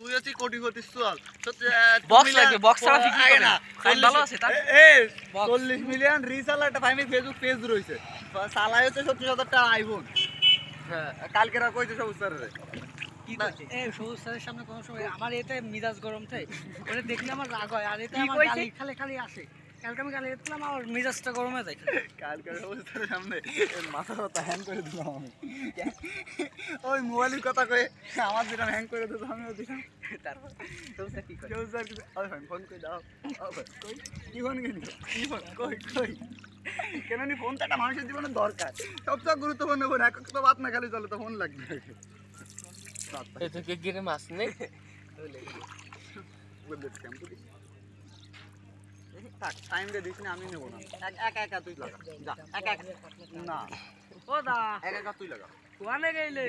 তুই আছি কোটিপতি চল বক্স লাগবে, বক্স ছাড়া বিক্রি করে না। ভালো আছে তা 40 মিলিয়ন রিচার্জ একটা ফাইমি ফেসবুক পেজ রইছে চালাই হচ্ছে 70,000 টাকা আইফোন কালকে রা কইছে সব স্যারের কি কইছে এই সবুজ স্যারের সামনে কোন সময় আমার এতে মিজাজ গরম থাকে ওরে দেখলে আমার রাগ হয় আর এতে কি আমার কইছে? গালি খালি খালি আসে কালকে আমি গালি দিলাম আমার মিজাজটা গরম হয়ে যায় কালকে সবুজ স্যারের সামনে মাথাটা হ্যাং করে দিলাম আমি ওই মোবাইলের কথা কয়ে আমার যেটা হ্যাং করে দিত আমিও দিলাম তারপর সবুজ স্যার কি করে? সবুজ স্যার কিছু ফোন করে দাও কই কি ফোন কিনি কি ফোন কই কই কেন নি ফোন তো একটা মানুষের জীবনে দরকার সবচেয়ে গুরুত্বপূর্ণ ফোন এক তো বাত না খালি চলে তো ফোন লাগবে এই তো কে গিরে মাছ নেই থাক টাইম দিয়ে দিস না আমি নেবো না একা একা তুই লাগা যা একা একা না ও দা একা একা তুই লাগা কোয়ানে গেলে